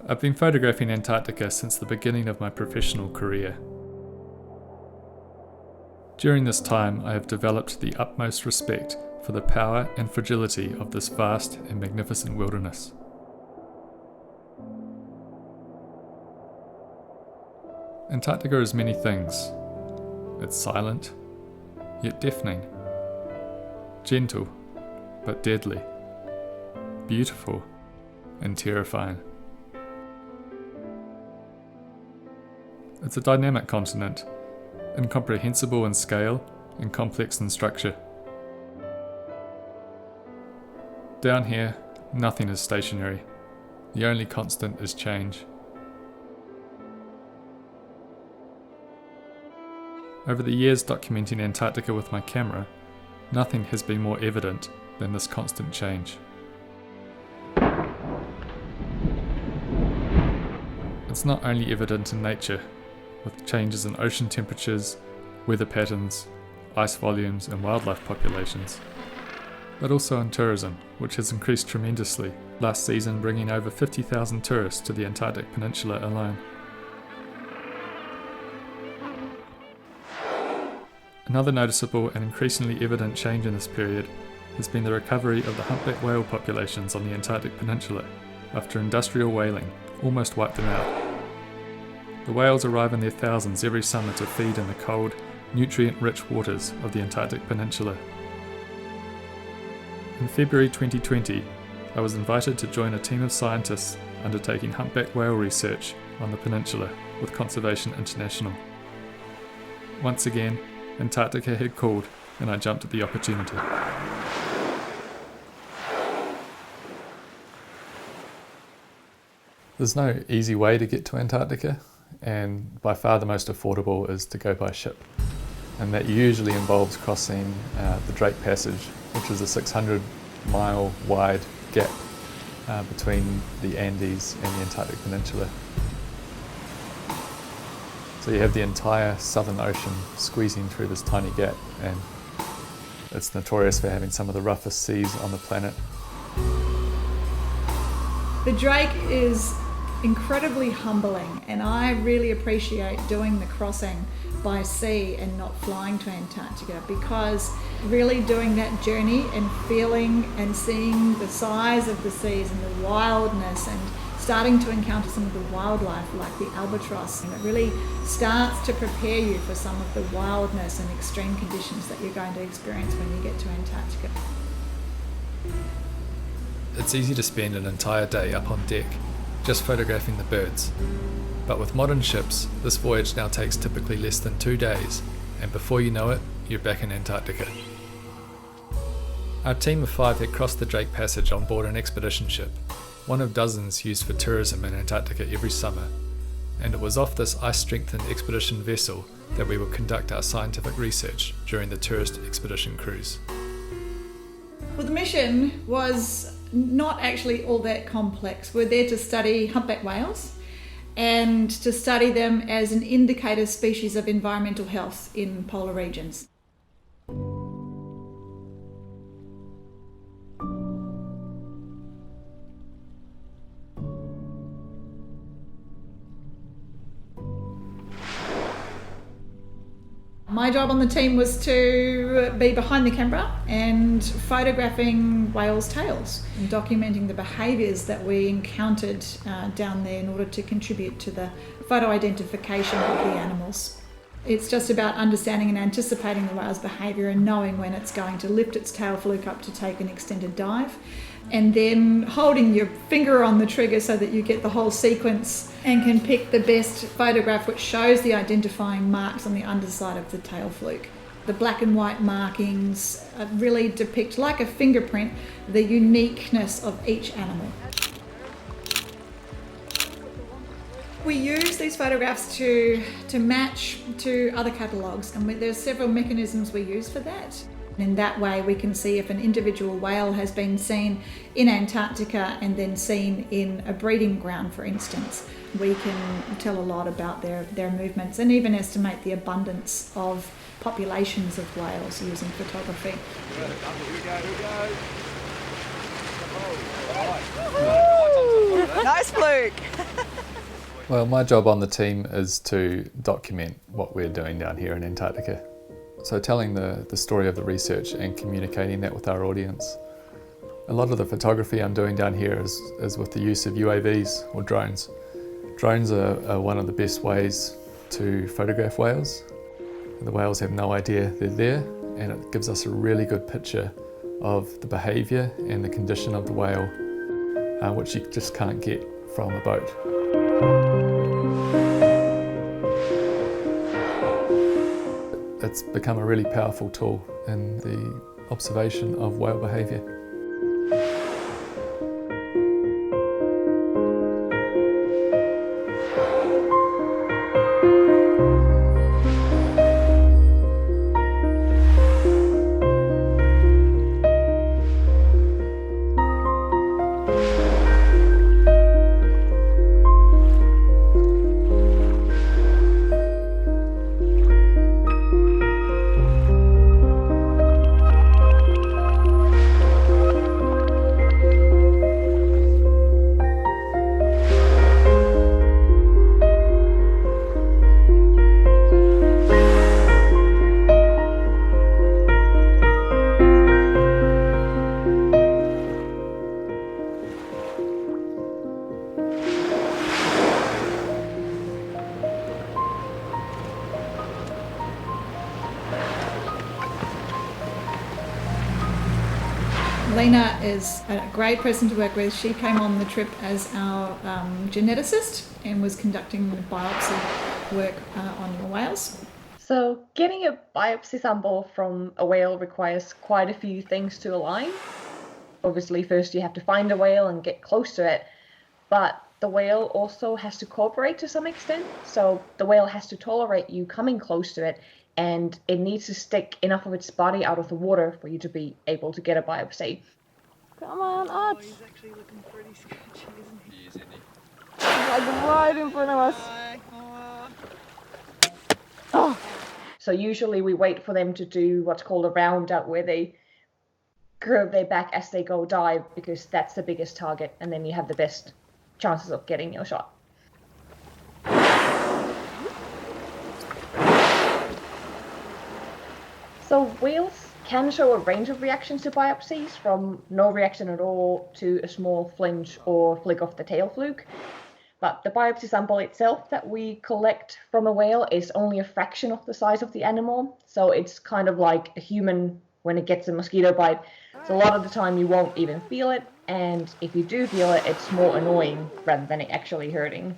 I've been photographing Antarctica since the beginning of my professional career. During this time, I have developed the utmost respect for the power and fragility of this vast and magnificent wilderness. Antarctica is many things. It's silent, yet deafening. Gentle, but deadly. Beautiful, and terrifying. It's a dynamic continent, incomprehensible in scale and complex in structure. Down here, nothing is stationary. The only constant is change. Over the years documenting Antarctica with my camera, nothing has been more evident than this constant change. It's not only evident in nature, with changes in ocean temperatures, weather patterns, ice volumes and wildlife populations, but also in tourism, which has increased tremendously, last season bringing over 50,000 tourists to the Antarctic Peninsula alone. Another noticeable and increasingly evident change in this period has been the recovery of the humpback whale populations on the Antarctic Peninsula after industrial whaling almost wiped them out. The whales arrive in their thousands every summer to feed in the cold, nutrient-rich waters of the Antarctic Peninsula. In February 2020, I was invited to join a team of scientists undertaking humpback whale research on the peninsula with Conservation International. Once again, Antarctica had called, and I jumped at the opportunity. There's no easy way to get to Antarctica, and by far the most affordable is to go by ship. And that usually involves crossing the Drake Passage, which is a 600-mile wide gap between the Andes and the Antarctic Peninsula. So you have the entire Southern Ocean squeezing through this tiny gap, and it's notorious for having some of the roughest seas on the planet. The Drake is incredibly humbling, and I really appreciate doing the crossing by sea and not flying to Antarctica, because really doing that journey and feeling and seeing the size of the seas and the wildness and starting to encounter some of the wildlife like the albatross, and it really starts to prepare you for some of the wildness and extreme conditions that you're going to experience when you get to Antarctica. It's easy to spend an entire day up on deck, just photographing the birds. But with modern ships, this voyage now takes typically less than 2 days, and before you know it, you're back in Antarctica. Our team of 5 had crossed the Drake Passage on board an expedition ship, one of dozens used for tourism in Antarctica every summer, and it was off this ice-strengthened expedition vessel that we would conduct our scientific research during the tourist expedition cruise. Well, the mission was not actually all that complex. We're there to study humpback whales and to study them as an indicator species of environmental health in polar regions. My job on the team was to be behind the camera and photographing whales' tails and documenting the behaviours that we encountered down there in order to contribute to the photo identification of the animals. It's just about understanding and anticipating the whale's behaviour and knowing when it's going to lift its tail fluke up to take an extended dive, and then holding your finger on the trigger so that you get the whole sequence and can pick the best photograph which shows the identifying marks on the underside of the tail fluke. The black and white markings really depict, like a fingerprint, the uniqueness of each animal. We use these photographs to match to other catalogues, and there's several mechanisms we use for that. In that way we can see if an individual whale has been seen in Antarctica and then seen in a breeding ground, for instance. We can tell a lot about their movements and even estimate the abundance of populations of whales using photography. Nice Nice, Luke. Well, my job on the team is to document what we're doing down here in Antarctica. So telling the story of the research and communicating that with our audience. A lot of the photography I'm doing down here is with the use of UAVs or drones. Drones are one of the best ways to photograph whales. The whales have no idea they're there, and it gives us a really good picture of the behaviour and the condition of the whale, which you just can't get from a boat. It's become a really powerful tool in the observation of whale behaviour. Leena is a great person to work with. She came on the trip as our geneticist and was conducting biopsy work on the whales. So getting a biopsy sample from a whale requires quite a few things to align. Obviously, first you have to find a whale and get close to it, but the whale also has to cooperate to some extent. So the whale has to tolerate you coming close to it, and it needs to stick enough of its body out of the water for you to be able to get a biopsy. Come on, Ots. He's actually looking pretty sketchy, isn't he? He's like right in front of us. Oh. So usually we wait for them to do what's called a round out, where they curve their back as they go dive, because that's the biggest target, and then you have the best chances of getting your shot. So whales can show a range of reactions to biopsies, from no reaction at all to a small flinch or flick of the tail fluke. But the biopsy sample itself that we collect from a whale is only a fraction of the size of the animal. So it's kind of like a human when it gets a mosquito bite. So a lot of the time you won't even feel it, and if you do feel it, it's more annoying rather than it actually hurting.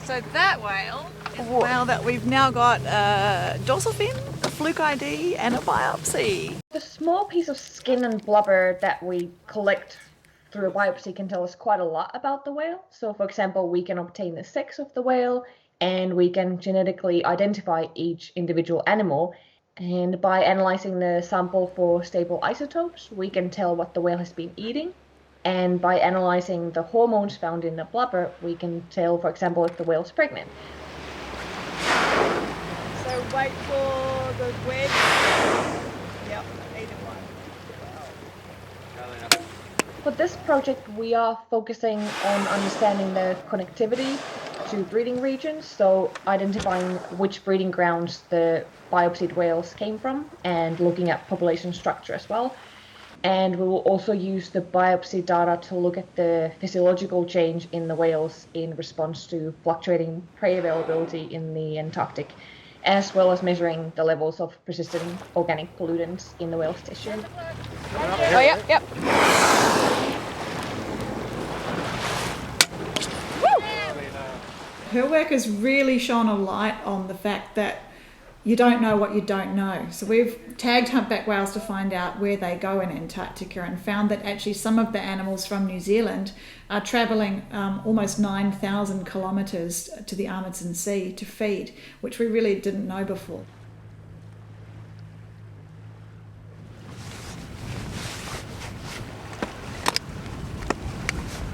So that whale is a whale that we've now got a dorsal fin, a fluke ID, and a biopsy. The small piece of skin and blubber that we collect through a biopsy can tell us quite a lot about the whale. So for example, we can obtain the sex of the whale, and we can genetically identify each individual animal. And by analyzing the sample for stable isotopes, we can tell what the whale has been eating. And by analyzing the hormones found in the blubber, we can tell, for example, if the whale's pregnant. So wait for the wedge. Yep, either one. For this project, we are focusing on understanding the connectivity to breeding regions, so identifying which breeding grounds the biopsied whales came from, and looking at population structure as well. And we will also use the biopsy data to look at the physiological change in the whales in response to fluctuating prey availability in the Antarctic, as well as measuring the levels of persistent organic pollutants in the whale's tissue. Oh, yep. Her work has really shone a light on the fact that you don't know what you don't know. So we've tagged humpback whales to find out where they go in Antarctica, and found that actually some of the animals from New Zealand are travelling almost 9,000 kilometres to the Amundsen Sea to feed, which we really didn't know before.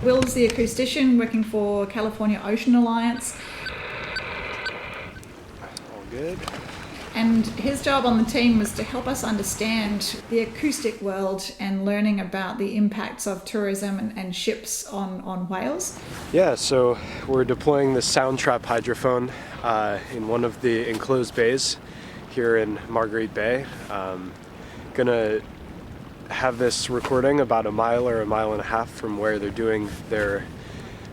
Will's the acoustician working for California Ocean Alliance. All good. And his job on the team was to help us understand the acoustic world and learning about the impacts of tourism and ships on whales. Yeah, so we're deploying the sound trap hydrophone in one of the enclosed bays here in Marguerite Bay. Gonna have this recording about a mile or a mile and a half from where they're doing their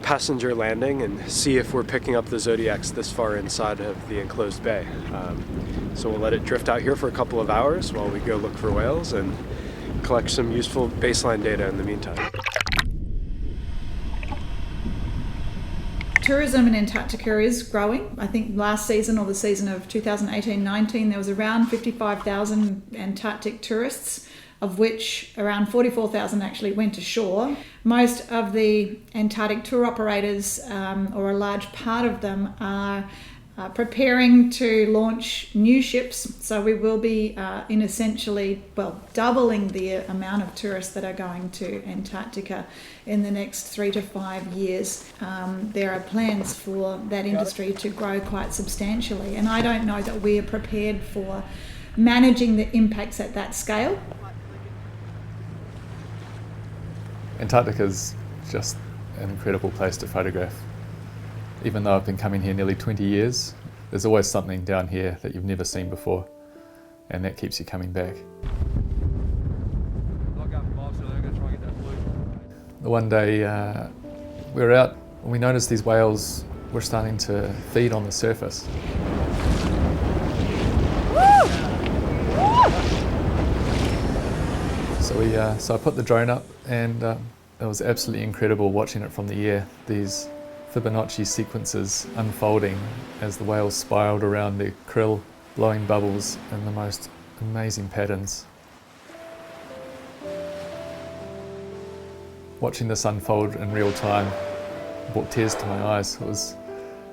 passenger landing and see if we're picking up the Zodiacs this far inside of the enclosed bay. So we'll let it drift out here for a couple of hours while we go look for whales and collect some useful baseline data in the meantime. Tourism in Antarctica is growing. I think last season, or the season of 2018-19, there was around 55,000 Antarctic tourists, of which around 44,000 actually went ashore. Most of the Antarctic tour operators, or a large part of them, are preparing to launch new ships. So we will be in essentially, doubling the amount of tourists that are going to Antarctica in the next 3 to 5 years. There are plans for that industry to grow quite substantially, and I don't know that we are prepared for managing the impacts at that scale. Antarctica is just an incredible place to photograph. Even though I've been coming here nearly 20 years, there's always something down here that you've never seen before, and that keeps you coming back. The one day we were out and we noticed these whales were starting to feed on the surface. So I put the drone up, and it was absolutely incredible watching it from the air. These Fibonacci sequences unfolding as the whales spiraled around their krill, blowing bubbles in the most amazing patterns. Watching this unfold in real time brought tears to my eyes. It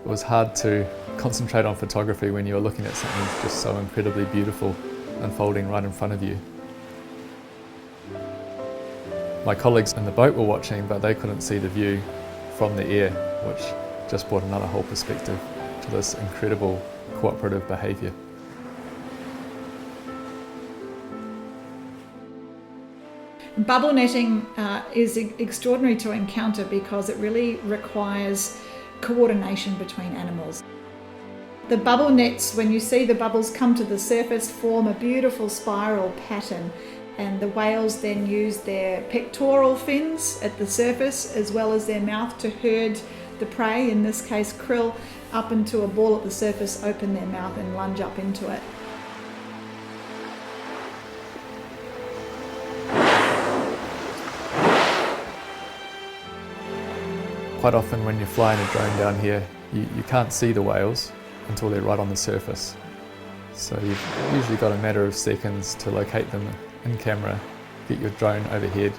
was hard to concentrate on photography when you were looking at something just so incredibly beautiful unfolding right in front of you. My colleagues in the boat were watching, but they couldn't see the view from the air, which just brought another whole perspective to this incredible cooperative behaviour. Bubble netting is extraordinary to encounter because it really requires coordination between animals. The bubble nets, when you see the bubbles come to the surface, form a beautiful spiral pattern, and the whales then use their pectoral fins at the surface as well as their mouth to herd the prey, in this case krill, up into a ball at the surface, open their mouth and lunge up into it. Quite often when you're flying a drone down here, you can't see the whales until they're right on the surface. So you've usually got a matter of seconds to locate them in camera, get your drone overhead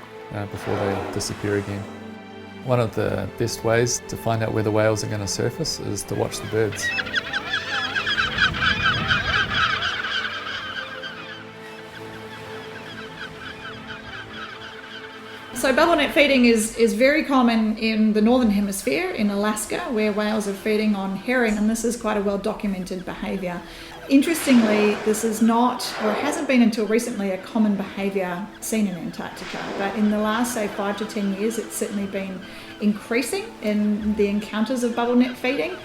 before they disappear again. One of the best ways to find out where the whales are going to surface is to watch the birds. So bubble net feeding is very common in the northern hemisphere, in Alaska, where whales are feeding on herring, and this is quite a well documented behaviour. Interestingly, this is not, or hasn't been until recently, a common behaviour seen in Antarctica, but in the last, say, 5 to 10 years, it's certainly been increasing in the encounters of bubble net feeding,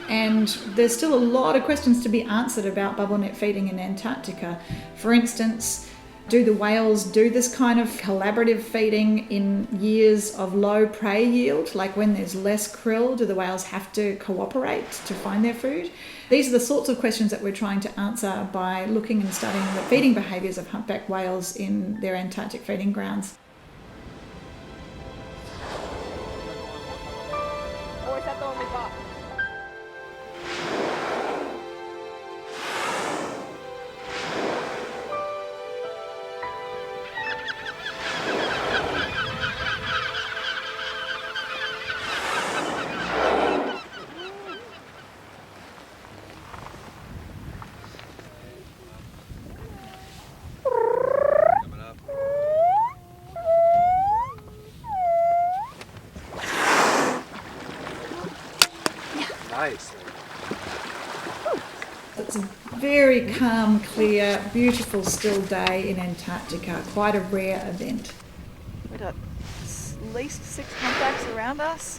and there's still a lot of questions to be answered about bubble net feeding in Antarctica. For instance, do the whales do this kind of collaborative feeding in years of low prey yield? Like when there's less krill, do the whales have to cooperate to find their food? These are the sorts of questions that we're trying to answer by looking and studying the feeding behaviours of humpback whales in their Antarctic feeding grounds. Nice. It's a very calm, clear, beautiful still day in Antarctica. Quite a rare event. We got at least 6 humpbacks around us.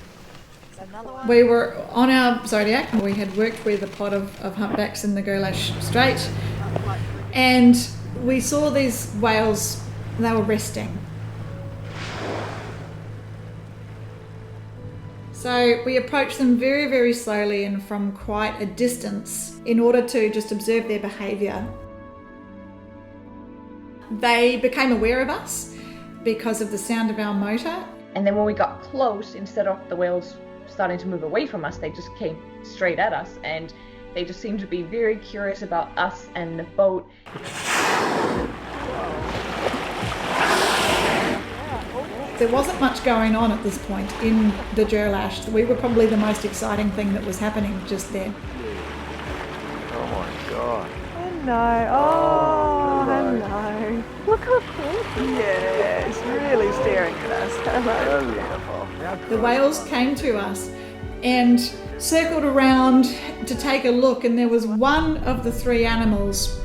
There's another one. We were on our Zodiac. We had worked with a pod of humpbacks in the Galaxiid, and we saw these whales. They were resting. So we approached them very, very slowly and from quite a distance in order to just observe their behaviour. They became aware of us because of the sound of our motor. And then when we got close, instead of the whales starting to move away from us, they just came straight at us, and they just seemed to be very curious about us and the boat. There wasn't much going on at this point in the Galaxiid. We were probably the most exciting thing that was happening just then. Oh my god. Hello. Oh, hello. Look how cool. Yeah, it's really staring at us. Hello. Beautiful. The whales came to us and circled around to take a look, and there was one of the 3 animals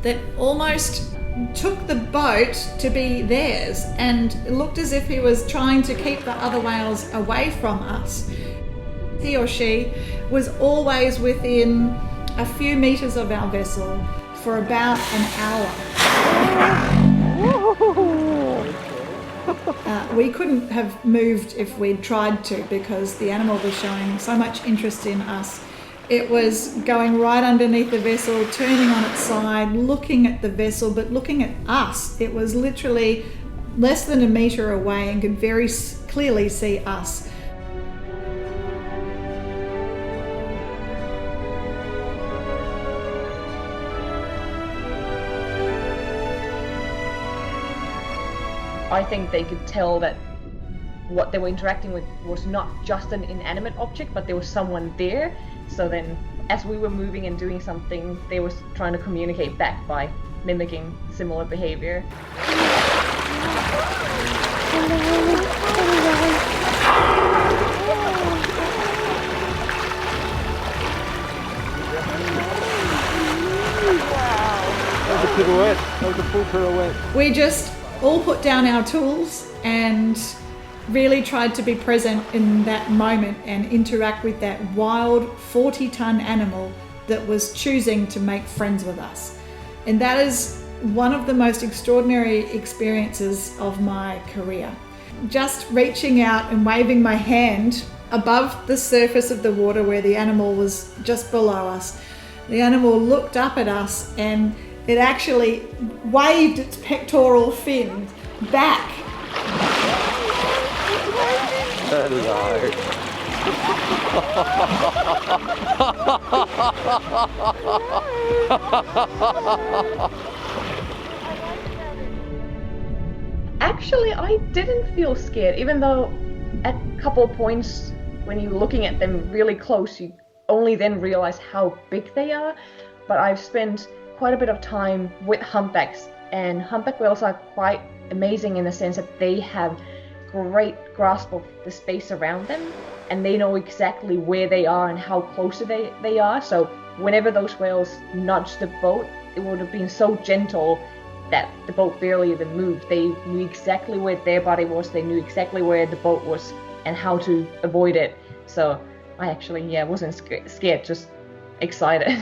that almost took the boat to be theirs, and it looked as if he was trying to keep the other whales away from us. He or she was always within a few meters of our vessel for about an hour. We couldn't have moved if we'd tried to, because the animal was showing so much interest in us. It was going right underneath the vessel, turning on its side, looking at the vessel, but looking at us. It was literally less than a metre away and could very clearly see us. I think they could tell that what they were interacting with was not just an inanimate object, but there was someone there. So then, as we were moving and doing something, they were trying to communicate back by mimicking similar behaviour. That was a pirouette. That was a full pirouette. We just all put down our tools and really tried to be present in that moment and interact with that wild 40-ton animal that was choosing to make friends with us. And that is one of the most extraordinary experiences of my career. Just reaching out and waving my hand above the surface of the water where the animal was just below us. The animal looked up at us and it actually waved its pectoral fin back. Hello. Actually, I didn't feel scared, even though at a couple of points when you're looking at them really close, you only then realize how big they are. But I've spent quite a bit of time with humpbacks, and humpback whales are quite amazing in the sense that they have great grasp of the space around them, and they know exactly where they are and how close they are. So whenever those whales nudged the boat, it would have been so gentle that the boat barely even moved. They knew exactly where their body was, they knew exactly where the boat was and how to avoid it. So I actually, wasn't scared, just excited.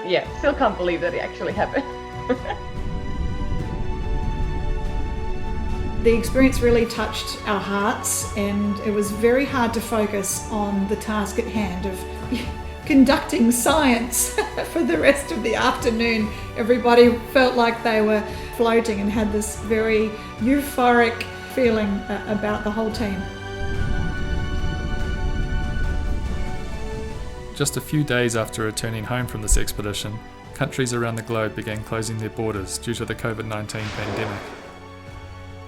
Yeah, still can't believe that it actually happened. The experience really touched our hearts, and it was very hard to focus on the task at hand of conducting science for the rest of the afternoon. Everybody felt like they were floating and had this very euphoric feeling about the whole team. Just a few days after returning home from this expedition, countries around the globe began closing their borders due to the COVID-19 pandemic.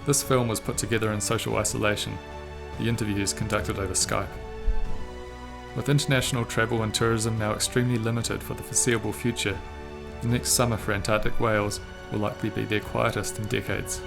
This film was put together in social isolation, the interview is conducted over Skype. With international travel and tourism now extremely limited for the foreseeable future, the next summer for Antarctic whales will likely be their quietest in decades.